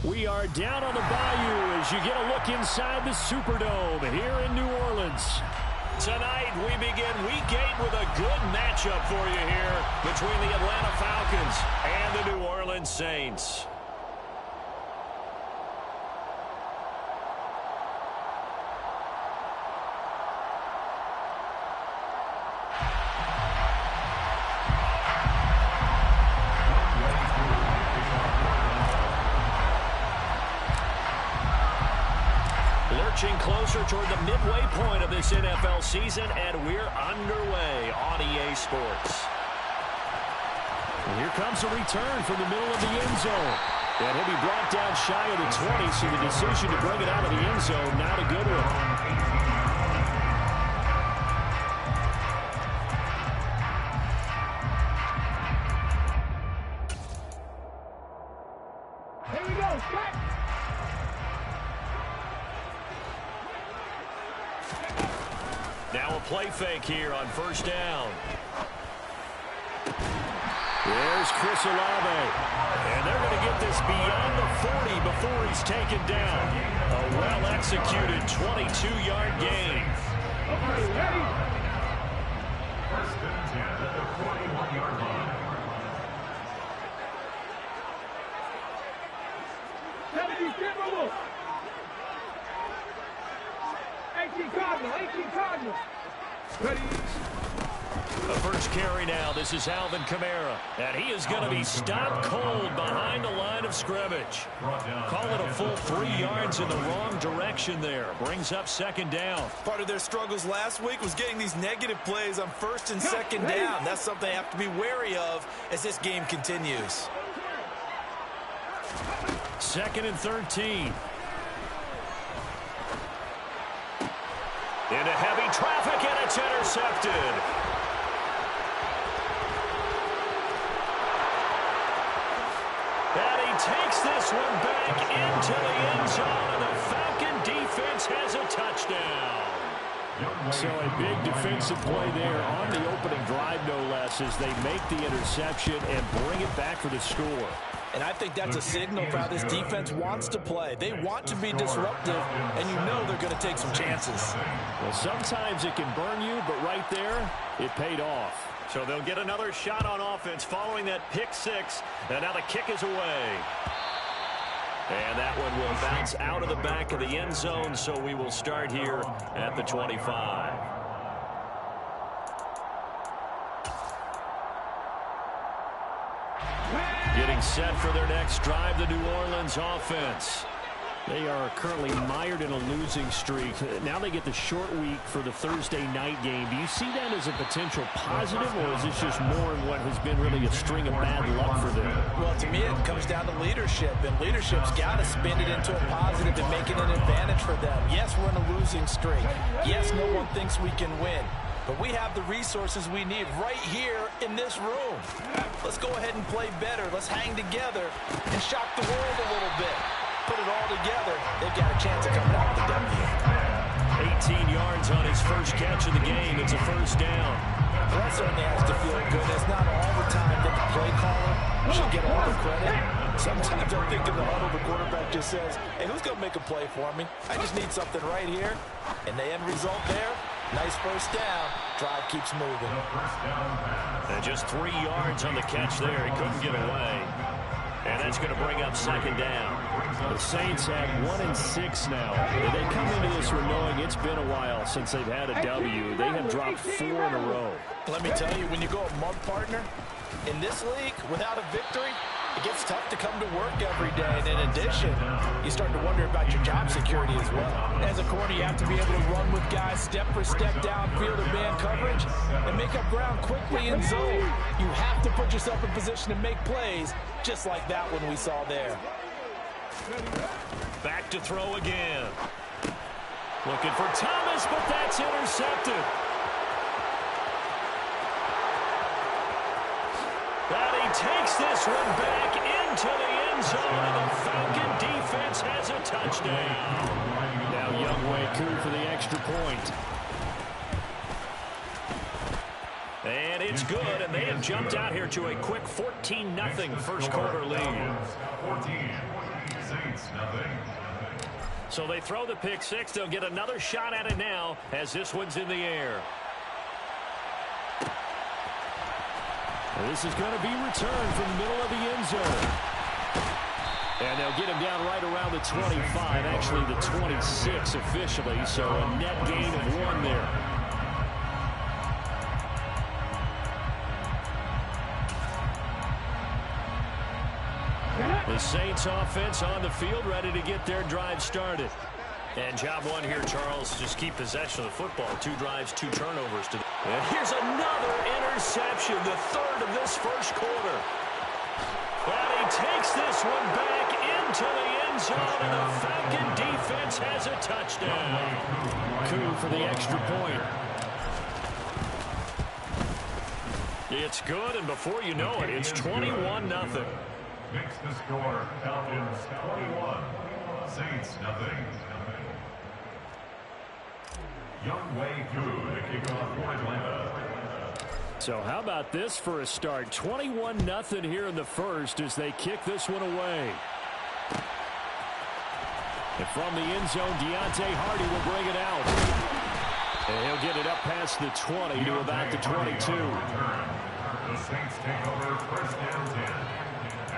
We are down on the Bayou as you get a look inside the Superdome here in New Orleans. Tonight we begin Week 8 with a good matchup for you here between the Atlanta Falcons and the New Orleans Saints. Lurching closer toward the midway point of this NFL season, and we're underway on EA Sports. And here comes a return from the middle of the end zone. And he'll be brought down shy of the 20, so the decision to bring it out of the end zone, not a good one. Now a play fake here on first down. There's Chris Olave. And they're going to get this beyond the 40 before he's taken down. A well-executed 22-yard gain. First and 10 at the 41-yard line. The first carry now. This is Alvin Kamara. And he is going to be stopped cold behind the line of scrimmage. Call it a full 3 yards in the wrong direction there. Brings up second down. Part of their struggles last week was getting these negative plays on first and second down. That's something they have to be wary of as this game continues. Second and 13. Into heavy traffic, and it's intercepted. And he takes this one back into the end zone, and the Falcon defense has a touchdown. So a big defensive play there on the opening drive, no less, as they make the interception and bring it back for the score. And I think that's a signal for how this defense wants to play. They want to be disruptive, and you know they're going to take some chances. Well, sometimes it can burn you, but right there, it paid off. So they'll get another shot on offense following that pick six, and now the kick is away. And that one will bounce out of the back of the end zone, so we will start here at the 25. Getting set for their next drive, the New Orleans offense. They are currently mired in a losing streak. Now they get the short week for the Thursday night game. Do you see that as a potential positive, or is this just more in what has been really a string of bad luck for them? Well, to me, it comes down to leadership, and leadership's got to spin it into a positive and make it an advantage for them. Yes, we're in a losing streak. Yes, no one thinks we can win. But we have the resources we need right here in this room. Let's go ahead and play better. Let's hang together and shock the world a little bit. Put it all together, they've got a chance of coming out with the W. 18 yards on his first catch of the game. It's a first down. Well, that certainly has to feel good. It's not all the time that the play caller should get all the credit. Sometimes I think in the huddle, the quarterback just says, hey, who's going to make a play for me? I just need something right here. And the end result there, nice first down. Drive keeps moving. And just 3 yards on the catch there. He couldn't get away. And that's going to bring up second down. The Saints have 1-6 now. They come into this one knowing it's been a while since they've had a W. They have dropped 4 in a row. Let me tell you, when you go a month partner, in this league, without a victory, it gets tough to come to work every day. And in addition, you start to wonder about your job security as well. As a corner, you have to be able to run with guys step for step downfield or man coverage and make up ground quickly in zone. You have to put yourself in position to make plays just like that one we saw there. Back to throw again. Looking for Thomas, but that's intercepted. And he takes this one back into the end zone, and the Falcon defense has a touchdown. Now Younghoe Koo for the extra point. And it's good, and they have jumped out here to a quick 14-0 first quarter lead. 14, Saints nothing. So they throw the pick six. They'll get another shot at it now as this one's in the air. This is going to be returned from the middle of the end zone. And they'll get him down right around the 25, actually the 26 officially, so a net gain of 1 there. The Saints offense on the field, ready to get their drive started. And job one here, Charles, just keep possession of the football. 2 drives, 2 turnovers. And here's another interception, the third of this first quarter. And he takes this one back into the end zone, and the Falcon defense has a touchdown. Coup for the extra point. It's good, and before you know it, it's 21-0. Makes the score Falcons 21, Saints nothing. Young Wei Koo to kick off for Atlanta. So how about this for a start? 21-0 here in the first as they kick this one away. And from the end zone, Deontay Hardy will bring it out. And he'll get it up past the 20 to about the 22. The Saints take over first down 10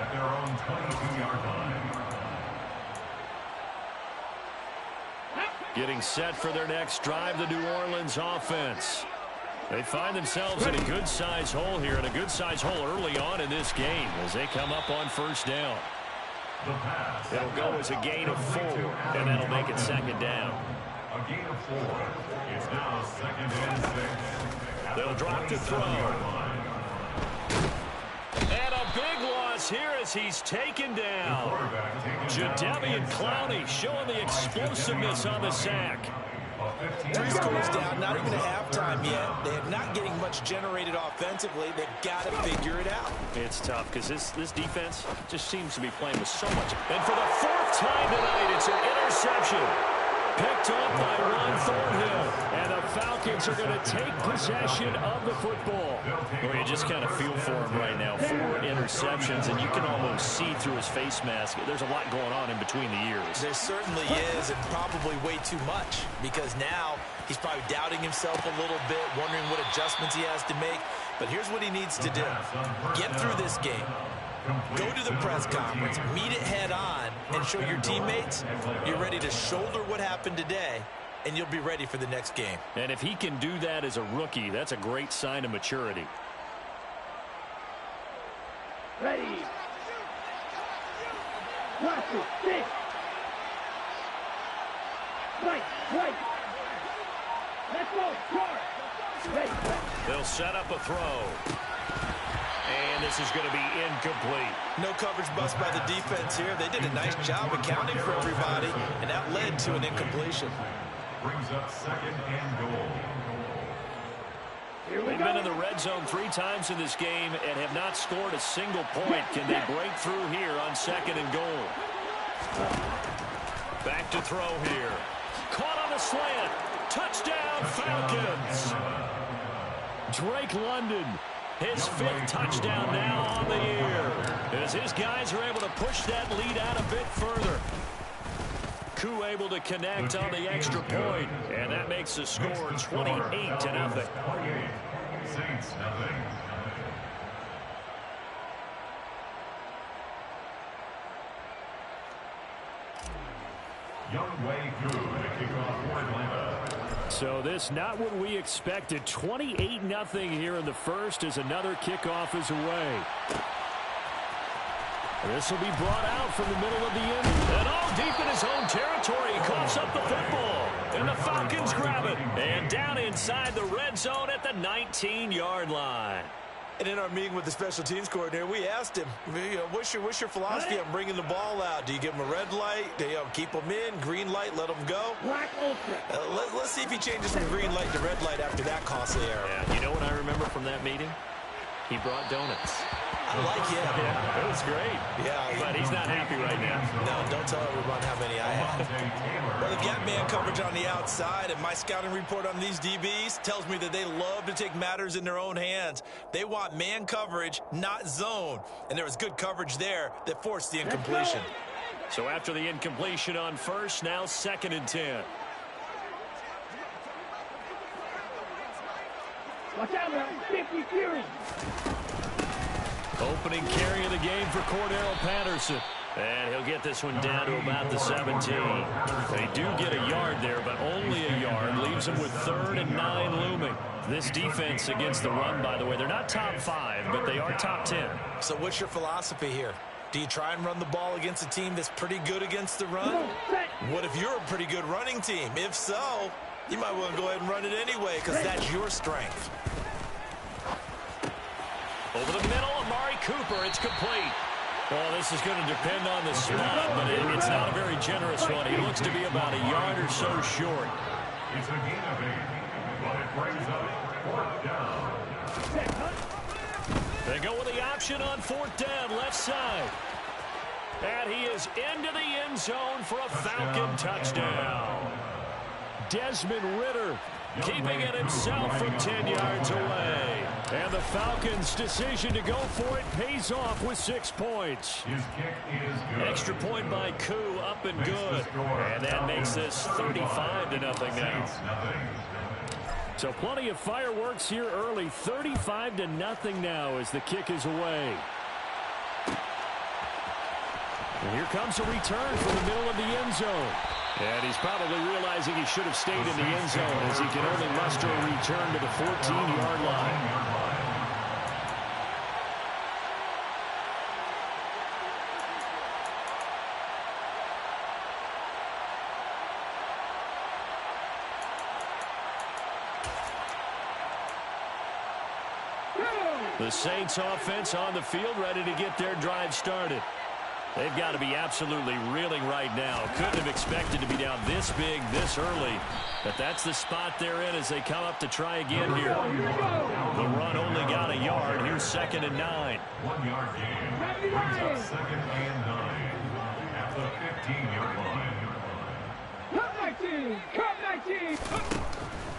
at their own 22-yard line. Getting set for their next drive, the New Orleans offense. They find themselves in a good-sized hole here, and a good-sized hole early on in this game as they come up on first down. It'll go as a gain of 4, and that'll make it second down. A gain of 4. It's now second and 6. They'll drop to throw. And a big loss here as he's taken down. Jadeveon Clowney showing the explosiveness on the sack. 3 scores down, not even a halftime yet. They're not getting much generated offensively. They've got to figure it out. It's tough because this defense just seems to be playing with so much. And for the 4th time tonight, it's an interception. Picked up by Ron Thornhill. And the Falcons are going to take possession of the football. Well, you just kind of feel for him right now. 4 interceptions, and you can almost see through his face mask. There's a lot going on in between the ears. There certainly is, and probably way too much, because now he's probably doubting himself a little bit, wondering what adjustments he has to make. But here's what he needs to do. Get through this game. Go to the press conference, meet it head on, and show your teammates you're ready to shoulder what happened today, and you'll be ready for the next game. And if he can do that as a rookie, that's a great sign of maturity. Ready. Watch it. Stick. Right. Let's go. Start. Ready. They'll set up a throw. And this is going to be incomplete. No coverage bust by the defense here. They did a nice job accounting for everybody, and that led to an incompletion. Brings up second and goal. They've been in the red zone 3 times in this game and have not scored a single point. Can they break through here on second and goal? Back to throw here. Caught on the slant. Touchdown, Falcons. Drake London. His 5th touchdown now on the year as his guys are able to push that lead out a bit further. Koo able to connect on the extra point, and that makes the score 28-0. Saints nothing. Young Wei Koo to kick off for Atlanta. So this not what we expected. 28-0 here in the first as another kickoff is away. This will be brought out from the middle of the end. And all deep in his own territory. He coughs up the football. And the Falcons grab it. And down inside the red zone at the 19-yard line. And in our meeting with the special teams coordinator, we asked him, what's your philosophy on bringing the ball out? Do you give him a red light? Do you keep them in? Green light, let them go? Let's see if he changes from green light to red light after that costly error. Yeah, you know what I remember from that meeting? He brought donuts. like him. Yeah, it was great. Yeah. But he's not happy right now. No, don't tell everyone how many I have. Well, if you have man coverage on the outside, and my scouting report on these DBs tells me that they love to take matters in their own hands. They want man coverage, not zone. And there was good coverage there that forced the incompletion. So after the incompletion on first, now 2nd and 10. Watch out, man. 53. Opening carry of the game for Cordero Patterson. And he'll get this one down to about the 17. They do get a yard there, but only a yard. Leaves them with 3rd and 9 looming. This defense against the run, by the way, they're not top 5, but they are top 10. So what's your philosophy here? Do you try and run the ball against a team that's pretty good against the run? What if you're a pretty good running team? If so, you might want to go ahead and run it anyway because that's your strength. Over the middle, Amari Cooper. It's complete. Well, this is going to depend on the spot, but it's not a very generous one. He looks to be about a yard or so short. It's a gain of 8, but it brings up 4th down. They go with the option on 4th down, left side. And he is into the end zone for a Falcon touchdown. Desmond Ridder keeping it himself from 10 yards away. And the Falcons' decision to go for it pays off with 6 points. His kick is good. Extra point by Koo, up and good. And that makes this 35-0 now. So plenty of fireworks here early. 35-0 now as the kick is away. And here comes a return from the middle of the end zone. And he's probably realizing he should have stayed in the end zone as he can only muster a return to the 14-yard line. The Saints offense on the field, ready to get their drive started. They've got to be absolutely reeling right now. Couldn't have expected to be down this big, this early. But that's the spot they're in as they come up to try again here. The run only got a yard. Here's 2nd and 9. 1 yard gain. Brings up 2nd and 9 at the 15-yard line. Cut 19. Cut 19.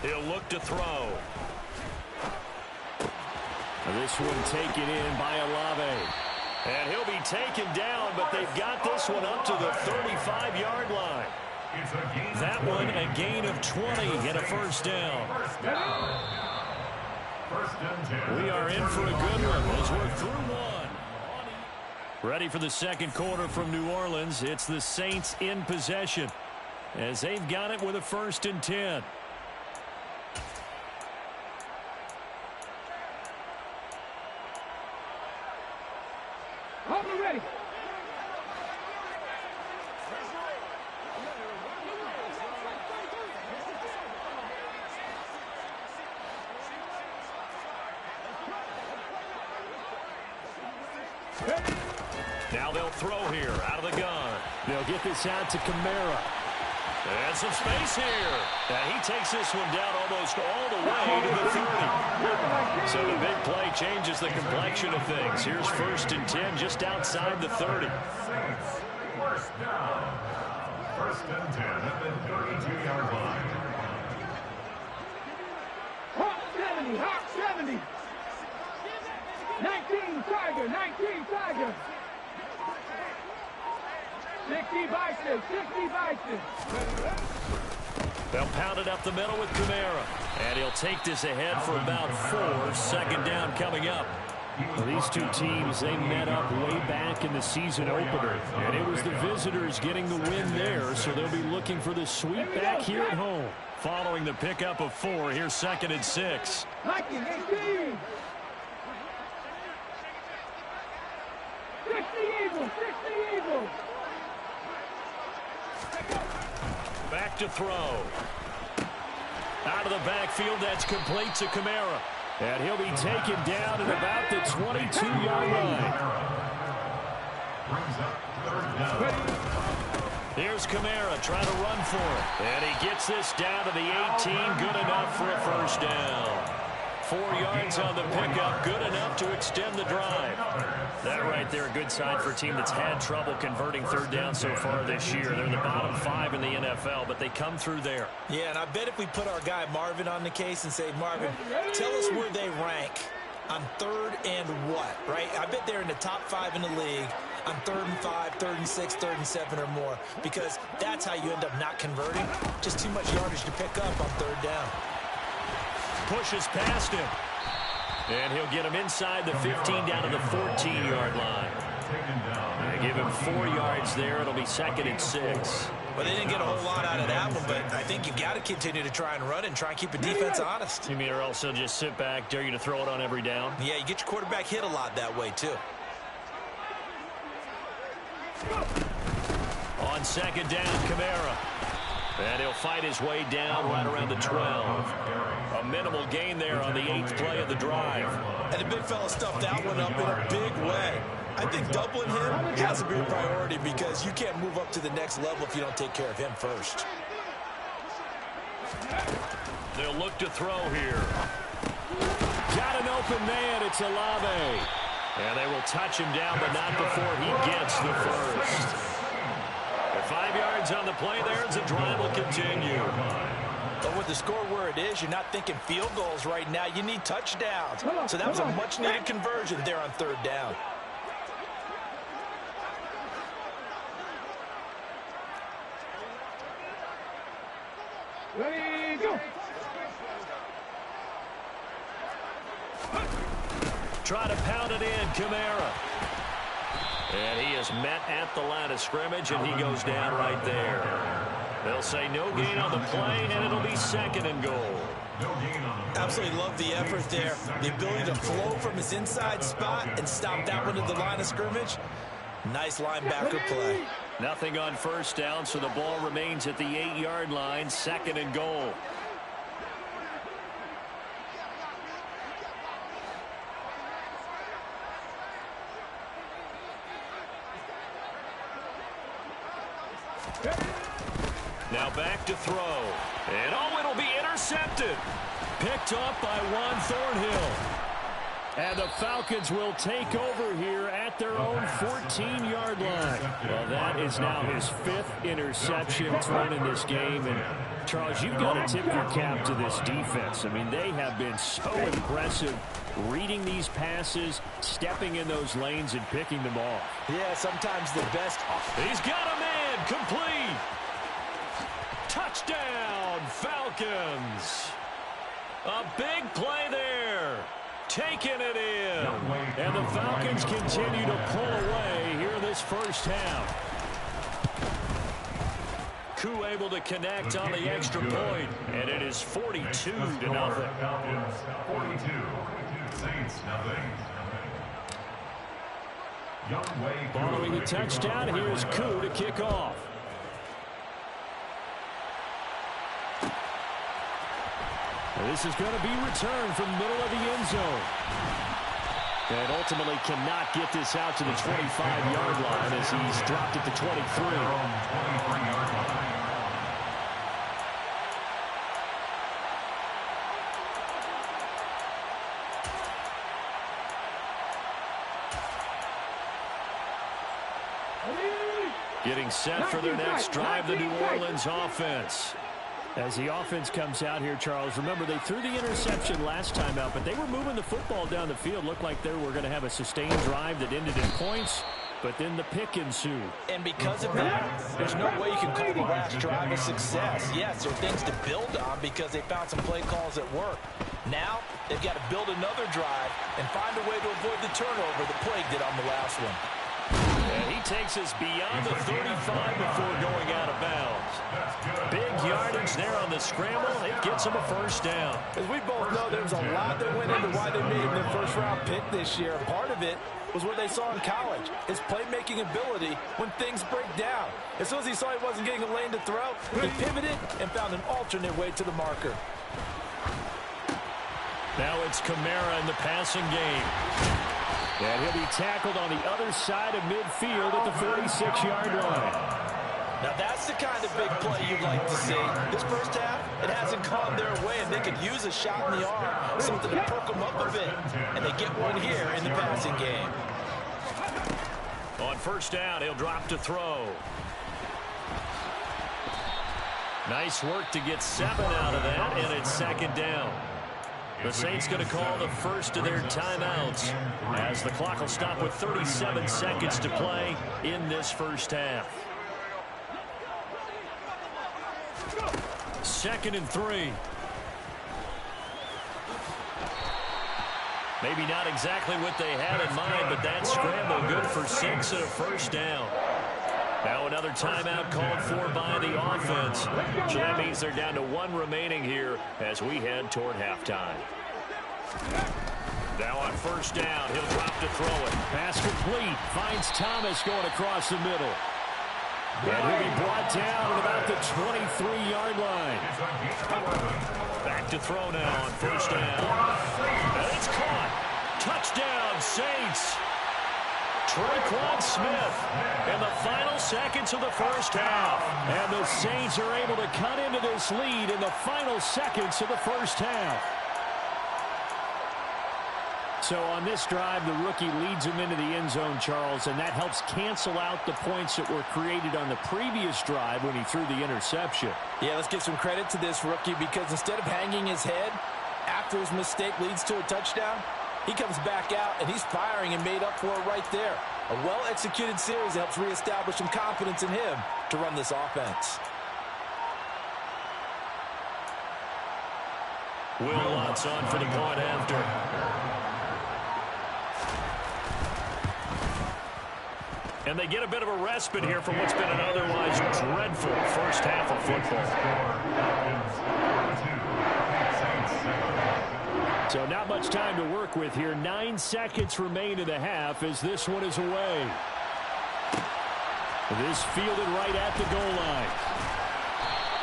He'll look to throw. This one taken in by Olave. And he'll be taken down, but they've got this one up to the 35-yard line. That one a gain of 20 and a 1st down. We are in for a good one as we're through one. Ready for the 2nd quarter from New Orleans. It's the Saints in possession as they've got it with a 1st and 10. Hold me ready. Now they'll throw here out of the gun. They'll get this out to Kamara. And some space here. And he takes this one down almost all the way to the 30. So the big play changes the complexion of things. Here's 1st and 10 just outside the 30. Saints, 1st down. 1st and 10 at the 32-yard line. Hawk 70. Hawk 70. 19 Tiger. 19 Tiger. 60 Bison. 60 Bison. They'll pound it up the middle with Kamara. And he'll take this ahead for about 4. 2nd down coming up. Well, these two teams, they met up way back in the season opener. And it was the visitors getting the win there, so they'll be looking for the sweep back here at home. Following the pickup of 4, here's 2nd and 6. Hiking 18. 60 Eagles. 60 Eagles. Back to throw. Out of the backfield, that's complete to Kamara. And he'll be taken down at about the 22-yard line. Here's Kamara trying to run for it. And he gets this down to the 18. Good enough for a 1st down. 4 yards on the pickup, good enough to extend the drive. That right there, a good sign for a team that's had trouble converting third down so far this year. They're the bottom 5 in the NFL, but they come through there. Yeah, and I bet if we put our guy Marvin on the case and say, Marvin, tell us where they rank on 3rd and what, right? I bet they're in the top 5 in the league on 3rd and 5, 3rd and 6, 3rd and 7 or more, because that's how you end up not converting. Just too much yardage to pick up on 3rd down. Pushes past him. And he'll get him inside the 15 down to the 14-yard line. They give him 4 yards there. It'll be 2nd and 6. Well, they didn't get a whole lot out of that one, but I think you've got to continue to try and run and try and keep the defense honest. You mean or else he'll just sit back, dare you to throw it on every down? Yeah, you get your quarterback hit a lot that way, too. On 2nd down, Kamara. And he'll fight his way down right around the 12. A minimal gain there on the 8th play of the drive. And the big fella stuffed that one up in a big way. I think doubling him has to be a priority because you can't move up to the next level if you don't take care of him first. They'll look to throw here. Got an open man. It's Olave. And they will touch him down, but not before he gets the first. 5 yards on the play there as the drive will continue. But with the score where it is, you're not thinking field goals right now. You need touchdowns. So that was a much-needed conversion there on 3rd down. Ready, go. Try to pound it in, Kamara. And he is met at the line of scrimmage, and he goes down right there. They'll say no gain on the play, and it'll be 2nd and goal. Absolutely love the effort there. The ability to flow from his inside spot and stop that one at the line of scrimmage. Nice linebacker play. Nothing on 1st down, so the ball remains at the 8-yard line, 2nd and goal. Now back to throw. And oh, it'll be intercepted. Picked off by Juan Thornhill. And the Falcons will take over here at their own 14-yard line. Well, that is now his 5th interception thrown in this game. And, Charles, you've got to tip your cap to this defense. I mean, they have been so impressive reading these passes, stepping in those lanes, and picking them off. Yeah, sometimes the best. He's got a man complete. Touchdown, Falcons. A big play there. Taking it in. And the Falcons continue to pull away here this first half. Koo able to connect on the extra point. And it is 42-0. Falcons 42, Saints nothing. Following the touchdown, here's Koo to kick off. This is going to be returned from the middle of the end zone. And ultimately cannot get this out to the 25-yard line as he's dropped at the 23. Getting set for their next drive, the New Orleans offense. As the offense comes out here, Charles, remember they threw the interception last time out, but they were moving the football down the field. Looked like they were going to have a sustained drive that ended in points, but then the pick ensued. And because of that, there's no way you can call the last drive a success. Yes, there are things to build on because they found some play calls that work. Now, they've got to build another drive and find a way to avoid the turnover the Plague did on the last one. And he takes us beyond the 35 before going out of bounds. Big yardage there on the scramble. It gets him a first down. As we both know, there's a lot that went into why they made him their first-round pick this year. Part of it was what they saw in college, his playmaking ability when things break down. As soon as he saw he wasn't getting a lane to throw, he pivoted and found an alternate way to the marker. Now it's Kamara in the passing game. And he'll be tackled on the other side of midfield at the 46-yard line. Now that's the kind of big play you'd like to see. This first half, it hasn't gone their way, and they could use a shot in the arm, something to perk them up a bit. And they get one here in the passing game. On first down, he'll drop to throw. Nice work to get 7 out of that, and it's second down. The Saints going to call the first of their timeouts as the clock will stop with 37 seconds to play in this first half. 2nd and 3. Maybe not exactly what they had in mind, but that scramble good for 6 and a first down. Now another timeout called for by the offense. So that means they're down to 1 remaining here as we head toward halftime. Now on first down, he'll drop to throw it. Pass complete. Finds Thomas going across the middle. And he'll be brought down at about the 23-yard line. Back to throw now on first down. And it's caught. Touchdown, Saints. Traquan Smith in the final seconds of the first half. And the Saints are able to cut into this lead in the final seconds of the first half. So on this drive, the rookie leads him into the end zone, Charles, and that helps cancel out the points that were created on the previous drive when he threw the interception. Yeah, let's give some credit to this rookie because instead of hanging his head after his mistake leads to a touchdown, he comes back out and he's firing and made up for it right there. A well-executed series that helps reestablish some confidence in him to run this offense. Will Lutz on for the point after. And they get a bit of a respite here from what's been an otherwise dreadful first half of football. So not much time to work with here. 9 seconds remain in the half as this one is away. This fielded right at the goal line.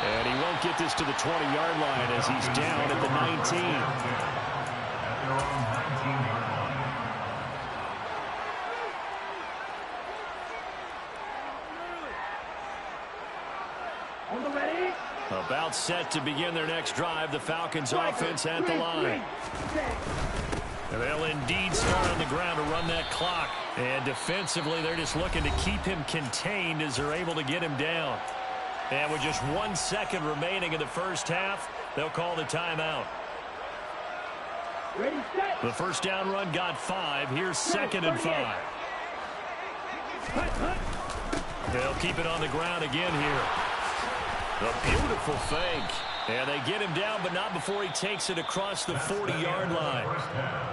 And he won't get this to the 20-yard line as he's down at the 19. About set to begin their next drive. The Falcons offense at the line. They'll indeed start on the ground to run that clock. And defensively, they're just looking to keep him contained as they're able to get him down. And with just 1 second remaining in the first half, they'll call the timeout. The first down run got 5. Here's 2nd and 5. They'll keep it on the ground again here. A beautiful fake. And they get him down, but not before he takes it across the 40-yard line.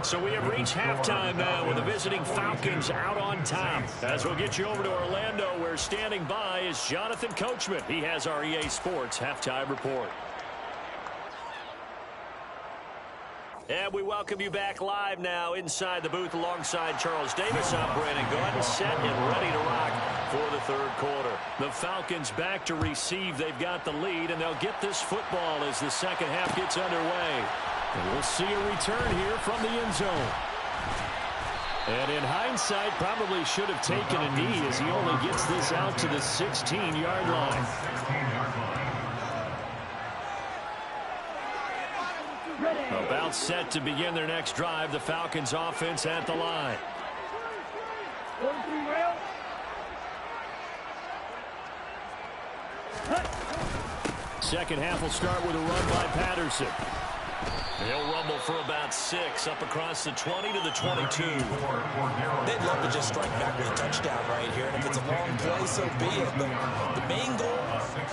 So we have reached halftime now with the visiting Falcons out on top. As we'll get you over to Orlando, where standing by is Jonathan Coachman. He has our EA Sports halftime report. And we welcome you back live now inside the booth alongside Charles Davis. I'm Brandon Gordon, set and ready to rock for the third quarter. The Falcons back to receive. They've got the lead, and they'll get this football as the second half gets underway. And we'll see a return here from the end zone. And in hindsight, probably should have taken a knee as he only gets this out to the 16-yard line. About set to begin their next drive. The Falcons offense at the line. Second half will start with a run by Patterson. He'll rumble for about 6 up across the 20 to the 22. They'd love to just strike back with a touchdown right here, and if it's a long play, so be it. But the main goal,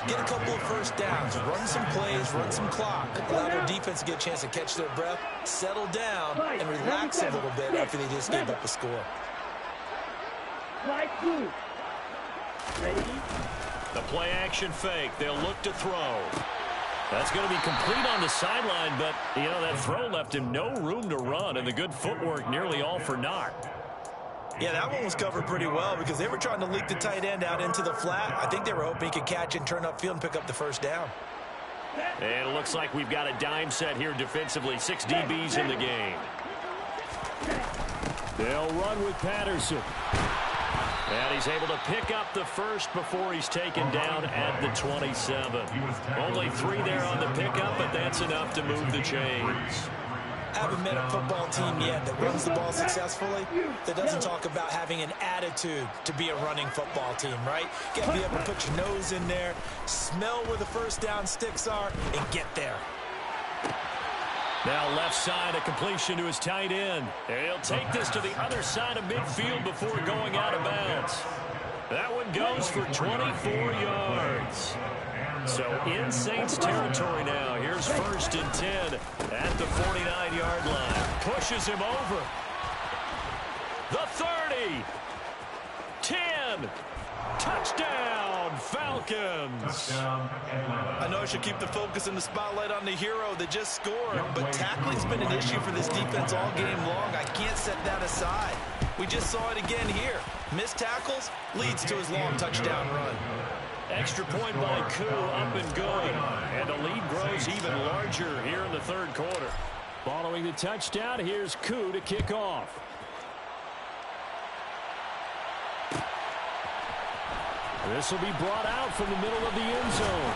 get a couple of first downs, run some plays, run some clock, allow their defense to get a chance to catch their breath, settle down, and relax a little bit after they just gave up a score. The play action fake. They'll look to throw. That's going to be complete on the sideline, but, you know, that throw left him no room to run, and the good footwork nearly all for naught. Yeah, that one was covered pretty well because they were trying to leak the tight end out into the flat. I think they were hoping he could catch and turn upfield and pick up the first down. And it looks like we've got a dime set here defensively. 6 DBs in the game. They'll run with Patterson. And he's able to pick up the first before he's taken down at the 27. Only 3 there on the pickup, but that's enough to move the chains. I haven't met a football team yet that runs the ball successfully that doesn't talk about having an attitude to be a running football team, right? You got to be able to put your nose in there, smell where the first down sticks are, and get there. Now left side, a completion to his tight end. And he'll take this to the other side of midfield before going out of bounds. That one goes for 24 yards. So in Saints territory now. Here's 1st and 10 at the 49-yard line. Pushes him over. The 30. 10. Touchdown, Falcons. I know I should keep the focus and the spotlight on the hero that just scored, but tackling's been an issue for this defense all game long. I can't set that aside. We just saw it again here. Missed tackles leads to his long touchdown run. Extra point by Koo, up and good. And the lead grows even larger here in the 3rd quarter. Following the touchdown, here's Koo to kick off. This will be brought out from the middle of the end zone.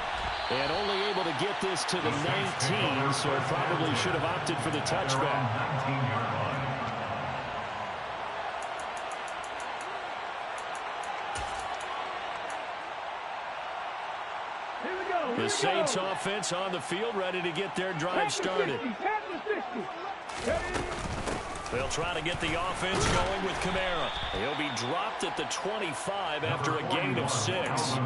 And only able to get this to the 19, so probably should have opted for the touchback. The Saints offense on the field, ready to get their drive started. They'll try to get the offense going with Kamara. He'll be dropped at the 25 after a gain of 6.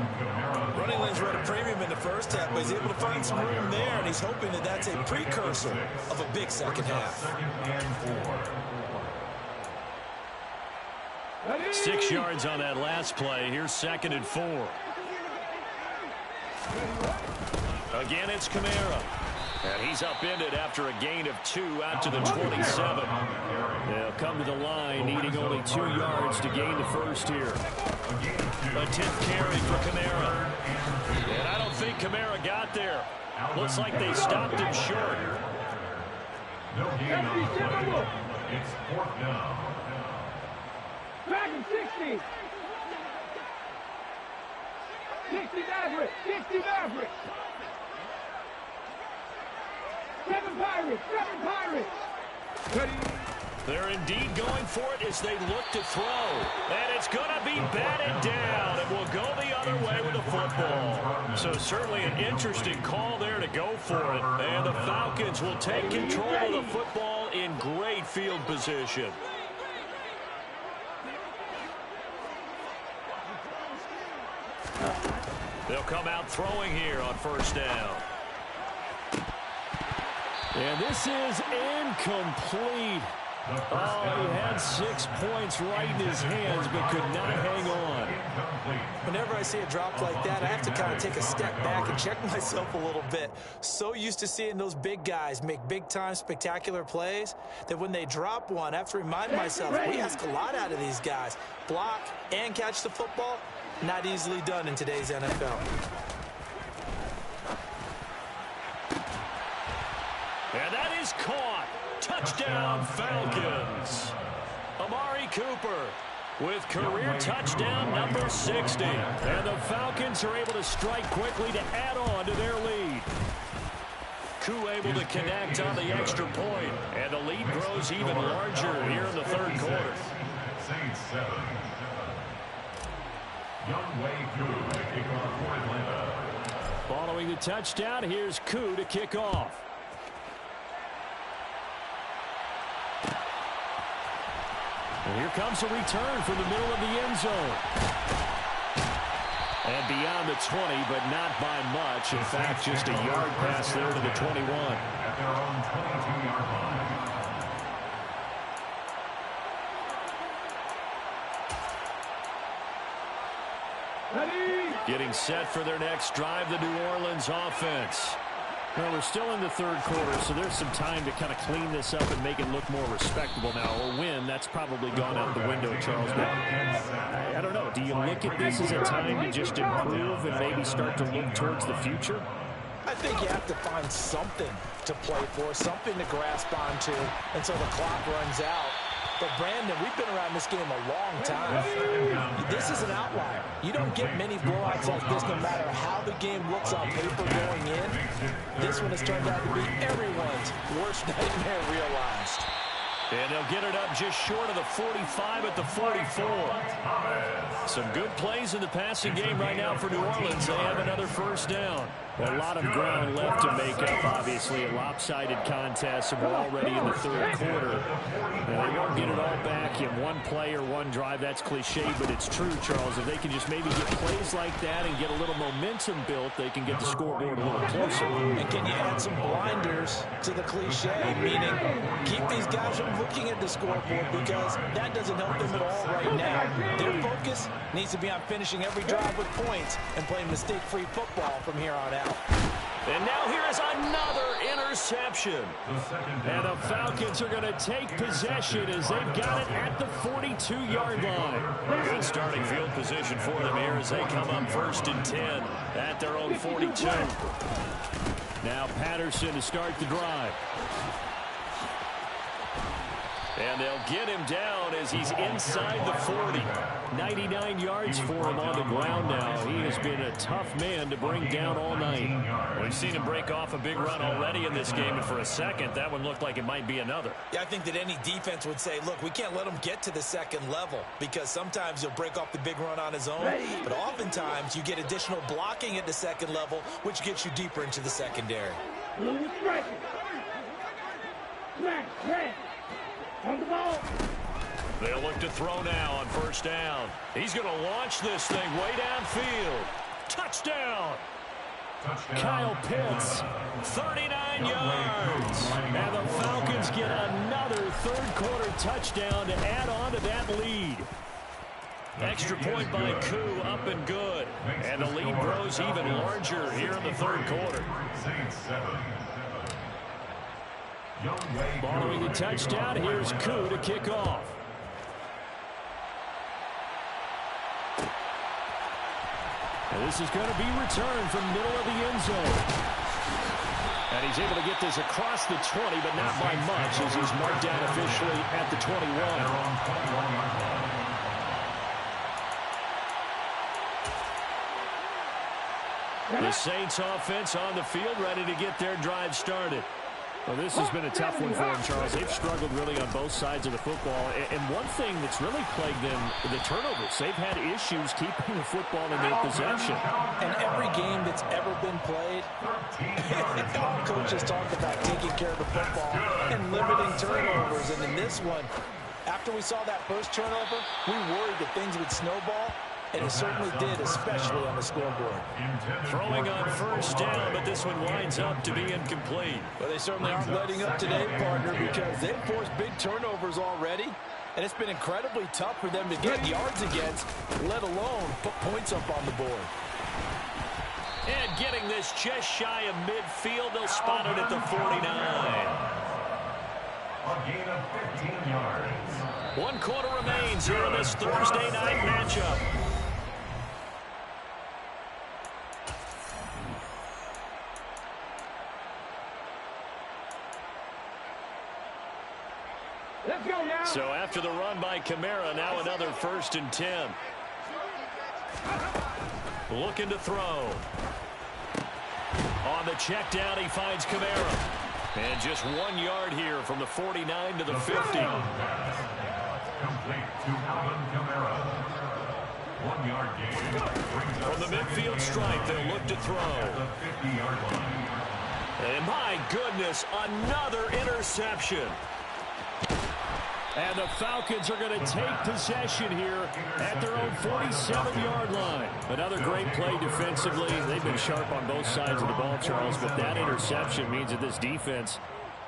Running lanes were at a premium in the first half, but he's able to find some room there, and he's hoping that that's a precursor of a big second half. 6 yards on that last play. Here's 2nd and 4. Again, it's Kamara. And he's upended after a gain of 2 out to the 27. They'll come to the line, needing only 2 yards to gain the first here. A 10th carry for Kamara. And I don't think Kamara got there. Looks like they stopped him short. No gain on the play. It's 4th down. Back in 60. 60 Maverick. 60 Maverick. 7 Pirates. 7 Pirates. They're indeed going for it as they look to throw. And it's going to be batted down and will go the other way with the football. So certainly an interesting call there to go for it. And the Falcons will take control of the football in great field position. They'll come out throwing here on 1st down. And this is incomplete. Oh, he had 6 points right in his hands, but could not hang on. Whenever I see a drop like that, I have to kind of take a step back and check myself a little bit. So used to seeing those big guys make big-time spectacular plays that when they drop one, I have to remind myself, we ask a lot out of these guys. Block and catch the football, not easily done in today's NFL. And that is caught. Touchdown, Falcons. Amari Cooper with career touchdown number 60. And the Falcons are able to strike quickly to add on to their lead. Koo able to connect on the extra point. And the lead grows even larger here in the 3rd quarter. Saints 7. Young Wei Koo to kick off for Atlanta. Following the touchdown, here's Koo to kick off. And here comes a return from the middle of the end zone. And beyond the 20, but not by much. In fact, just a yard pass there to the 21. At their own 22-yard line. Getting set for their next drive, the New Orleans offense. Well, we're still in the 3rd quarter, so there's some time to kind of clean this up and make it look more respectable now. A win, that's probably gone out the window, Charles. But I don't know. Do you look at this as a time to just improve and maybe start to look towards the future? I think you have to find something to play for, something to grasp onto until the clock runs out. But, Brandon, we've been around this game a long time. This is an outlier. You don't get many blowouts like this no matter how the game looks on paper going in. This one has turned out to be everyone's worst nightmare realized. And they'll get it up just short of the 45 at the 44. Some good plays in the passing game right now for New Orleans. They have another first down. A lot of ground left to make up, obviously. A lopsided contest, and we're already in the third quarter. And they won't get it all back in one play or one drive. That's cliche, but it's true, Charles. If they can just maybe get plays like that and get a little momentum built, they can get the scoreboard a little closer. And can you add some blinders to the cliche, meaning keep these guys from looking at the scoreboard, because that doesn't help them at all right now. Their focus needs to be on finishing every drive with points and playing mistake-free football from here on out. And now here is another interception. And the Falcons are going to take possession as they've got it at the 42-yard line. Good starting field position for them here as they come up 1st and 10 at their own 42. Now Patterson to start the drive. And they'll get him down as he's inside the 40. 99 yards for him on the ground now. He has been a tough man to bring down all night. We've seen him break off a big run already in this game, and for a second, that one looked like it might be another. Yeah, I think that any defense would say, look, we can't let him get to the second level, because sometimes he'll break off the big run on his own, but oftentimes you get additional blocking at the second level, which gets you deeper into the secondary. On the ball. They'll look to throw now on 1st down. He's going to launch this thing way downfield. Touchdown! Kyle Pitts, 39 yards. And the Falcons get another third-quarter touchdown to add on to that lead. Extra point by Koo, up and good. And the lead grows even larger here in the third quarter. Following the touchdown, here's Koo to kick off. And this is going to be returned from middle of the end zone. And he's able to get this across the 20, but not by much, as he's marked down officially at the 21. The Saints offense on the field, ready to get their drive started. Well, this has been a tough one for them, Charles. They've struggled really on both sides of the football. And one thing that's really plagued them, the turnovers. They've had issues keeping the football in their possession. And every game that's ever been played, all coaches talk about taking care of the football and limiting turnovers. And in this one, after we saw that first turnover, we worried that things would snowball. And it certainly did, especially on the scoreboard. Throwing on 1st down, but this one winds up to be incomplete. Well, they certainly aren't letting up today, partner, because they've forced big turnovers already. And it's been incredibly tough for them to get yards against, let alone put points up on the board. And getting this just shy of midfield, they'll spot it at the 49. A gain of 15 yards. 1 quarter remains here in this Thursday night matchup. Let's go now. So after the run by Kamara, now another 1st and 10. Looking to throw. On the check down, he finds Kamara. And just 1 yard here from the 49 to the 50. Complete to Alvin Kamara. 1 yard gain. From the midfield stripe, they'll look to throw. The 50-yard line. And my goodness, another interception. And the Falcons are going to take possession here at their own 47-yard line. Another great play defensively. They've been sharp on both sides of the ball, Charles, but that interception means that this defense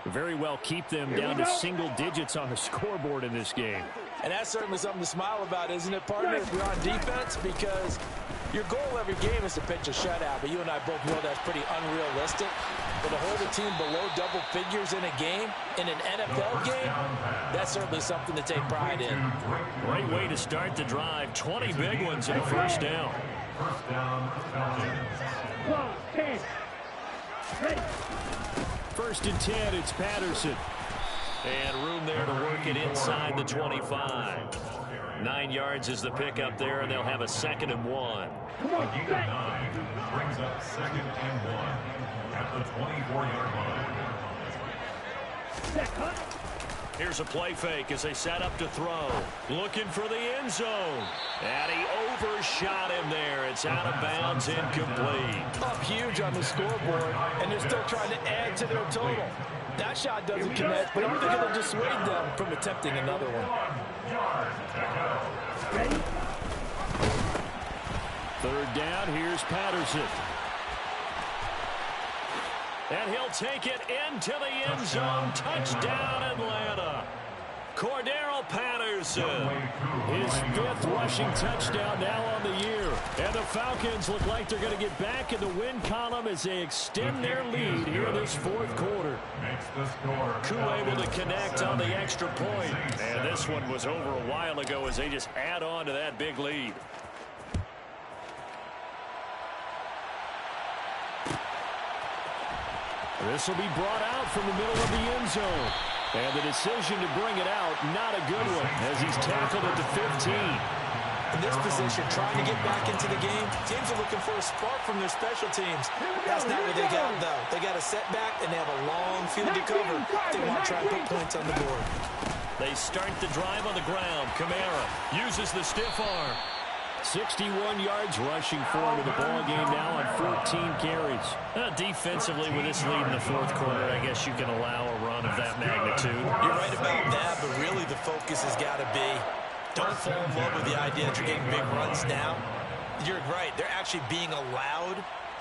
very well keep them down to single digits on the scoreboard in this game. And that's certainly something to smile about, isn't it, partner, if you're on defense? Because your goal every game is to pitch a shutout, but you and I both know that's pretty unrealistic. But to hold a team below double figures in a game, in an NFL game, that's certainly something to take pride in. Great way to start the drive. 20 big ones in a 1st down. 1st down, Falcons. 1st and 10, it's Patterson. And room there to work it inside the 25. 9 yards is the pickup there, and they'll have a 2nd and 1. A gain of 9 brings up 2nd and 1 at the 24-yard line. Here's a play fake as they set up to throw. Looking for the end zone. And he overshot him there. It's out of bounds, incomplete. Up huge on the scoreboard, and they're still trying to add to their total. That shot doesn't connect, but I don't think it'll dissuade them from attempting another one. 3rd down, here's Patterson. And he'll take it into the end zone. Touchdown, Atlanta. Cordero Patterson. His 5th rushing touchdown now on the year. And the Falcons look like they're going to get back in the win column as they extend their lead here in this 4th quarter. Koo able to connect on the extra point. And this one was over a while ago as they just add on to that big lead. This will be brought out from the middle of the end zone. And the decision to bring it out, not a good one, as he's tackled at the 15. In this position, trying to get back into the game, teams are looking for a spark from their special teams. That's not what they got, though. They got a setback, and they have a long field to cover. They want to try and put points on the board. They start the drive on the ground. Kamara uses the stiff arm. 61 yards rushing forward to the ball game now on 14 carries. Defensively, with this lead in the 4th quarter, I guess you can allow a run of that magnitude. You're right about that, but really the focus has got to be don't fall in love with the idea that you're getting big runs now. You're right. They're actually being allowed.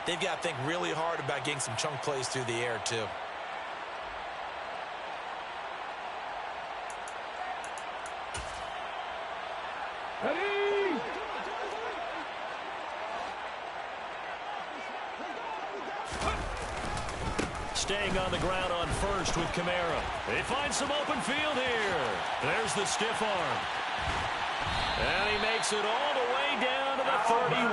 They've got to think really hard about getting some chunk plays through the air, too. Staying on the ground on 1st with Kamara. They find some open field here. There's the stiff arm. And he makes it all the way down to the 31.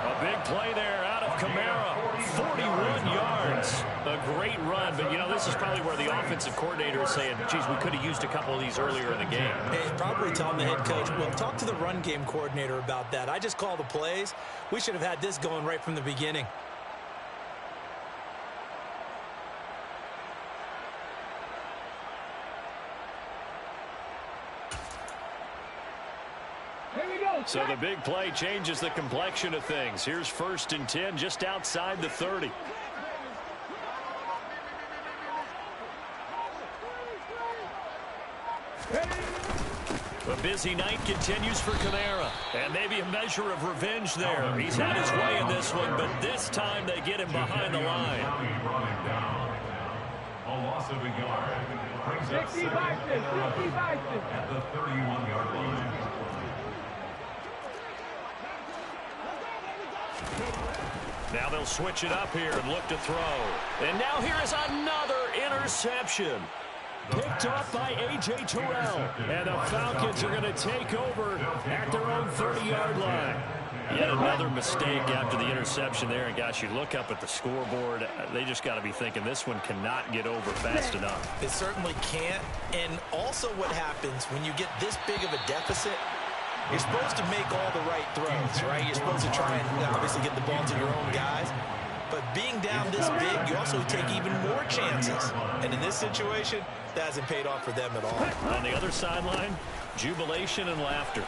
A big play there out of Kamara. 41 yards. A great run, but, you know, this is probably where the offensive coordinator is saying, geez, we could have used a couple of these earlier in the game. Hey, he's probably telling the head coach, well, talk to the run game coordinator about that. I just call the plays. We should have had this going right from the beginning. So the big play changes the complexion of things. Here's 1st and 10 just outside the 30. A busy night continues for Kamara. And maybe a measure of revenge there. He's had his way in this one, but this time they get him behind the line. A loss of a yard brings up 2nd and 11 at the 31-yard line. Now they'll switch it up here and look to throw. And now here is another interception. Picked up by A.J. Terrell. And the Falcons are going to take over at their own 30-yard line. Yet another mistake after the interception there. And, gosh, you look up at the scoreboard. They just got to be thinking this one cannot get over fast enough. It certainly can't. And also what happens when you get this big of a deficit, you're supposed to make all the right throws, right? You're supposed to try and obviously get the ball to your own guys. But being down this big, you also take even more chances. And in this situation, that hasn't paid off for them at all. On the other sideline, jubilation and laughter.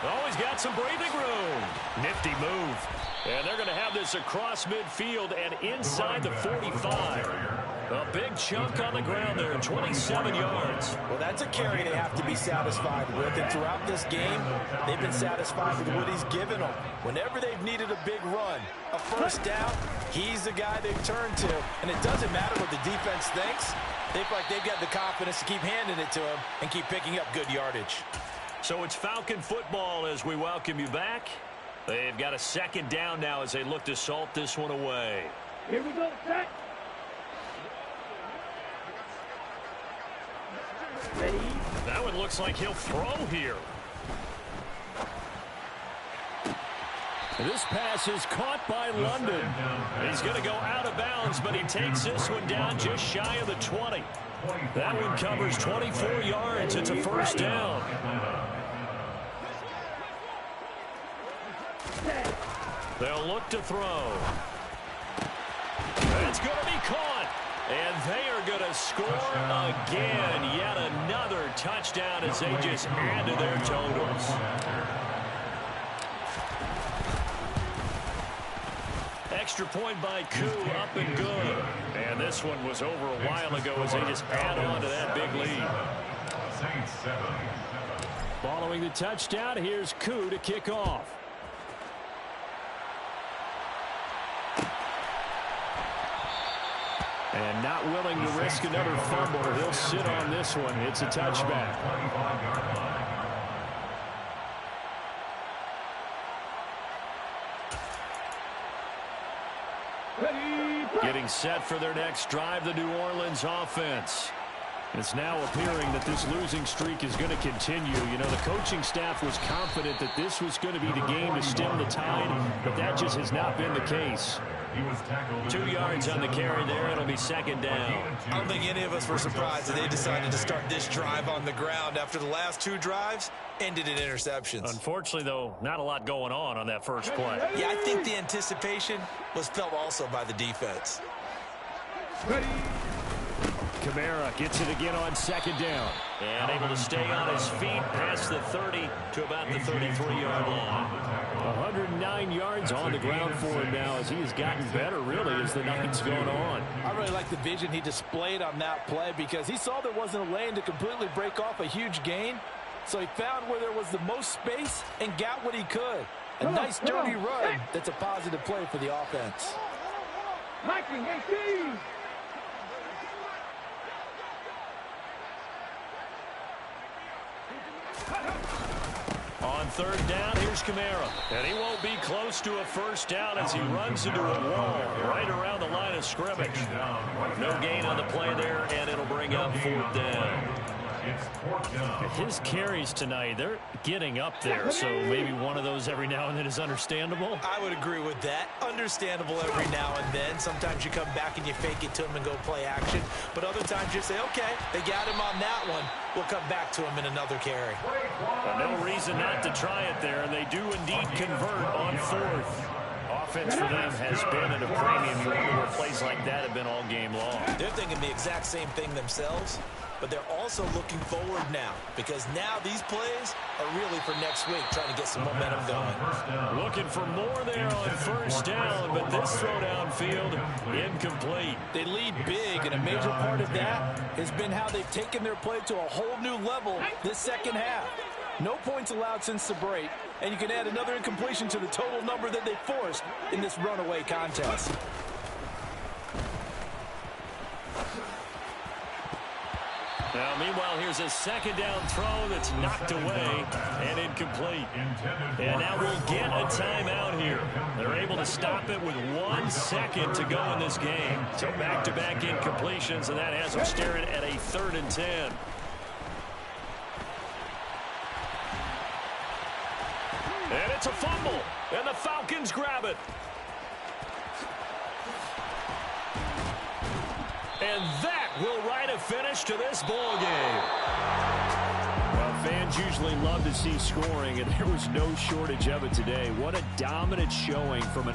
Always got some breathing room. Nifty move. And they're going to have this across midfield and inside the 45. A big chunk on the ground there, 27 yards. Well, that's a carry they have to be satisfied with. And throughout this game, they've been satisfied with what he's given them. Whenever they've needed a big run, a first down, he's the guy they've turned to. And it doesn't matter what the defense thinks. They feel like they've got the confidence to keep handing it to him and keep picking up good yardage. So it's Falcon football as we welcome you back. They've got a 2nd down now as they look to salt this one away. Here we go, set. Ready? That one looks like he'll throw here. This pass is caught by London. He's going to go out of bounds, but he takes this one down just shy of the 20. That one covers 24 yards. It's a first down. They'll look to throw. It's going to be caught. And they are going to score again. Yet another touchdown as they just add to their totals. Extra point by Koo, up and good. And this one was over a while ago as they just add on to that big lead. Following the touchdown, here's Koo to kick off. And not willing to risk another fumble. He'll sit on this one. It's a touchback. Getting set for their next drive, the New Orleans offense. It's now appearing that this losing streak is going to continue. You know, the coaching staff was confident that this was going to be the game to stem the tide, but that just has not been the case. 2 yards on the carry there. It'll be second down. I don't think any of us were surprised that they decided to start this drive on the ground after the last 2 drives ended in interceptions. Unfortunately, though, not a lot going on that first play. Yeah, I think the anticipation was felt also by the defense. Kamara gets it again on second down. And able to stay on his feet past the 30 to about the 33-yard line. 109 yards on the ground for him now as he has gotten better, really, as the night's going on. I really like the vision he displayed on that play because he saw there wasn't a lane to completely break off a huge gain. So he found where there was the most space and got what he could. A nice, dirty run that's a positive play for the offense. Hiking 18. On third down, here's Kamara. And he won't be close to a first down as he runs into a wall right around the line of scrimmage. No gain on the play there, and it'll bring up fourth down. His carries tonight, they're getting up there, so maybe one of those every now and then is understandable. I would agree with that. Understandable every now and then. Sometimes you come back and you fake it to him and go play action. But other times you say, okay, they got him on that one. We'll come back to him in another carry. Well, no reason not to try it there, and they do indeed convert on fourth. Offense for them has been at a premium. You wonder where plays like that have been all game long. They're thinking the exact same thing themselves, but they're also looking forward now because now these plays are really for next week, trying to get some momentum going. Looking for more there on first down, but this throw downfield incomplete. They lead big, and a major part of that has been how they've taken their play to a whole new level this second half. No points allowed since the break, and you can add another incompletion to the total number that they forced in this runaway contest. Now, meanwhile, here's a second down throw that's knocked away and incomplete. And now we'll get a timeout here. They're able to stop it with 1 second to go in this game. So back-to-back incompletions, and that has them staring at a 3rd and 10. And it's a fumble, and the Falcons grab it. And that will write a finish to this ball game. Well, fans usually love to see scoring, and there was no shortage of it today. What a dominant showing from an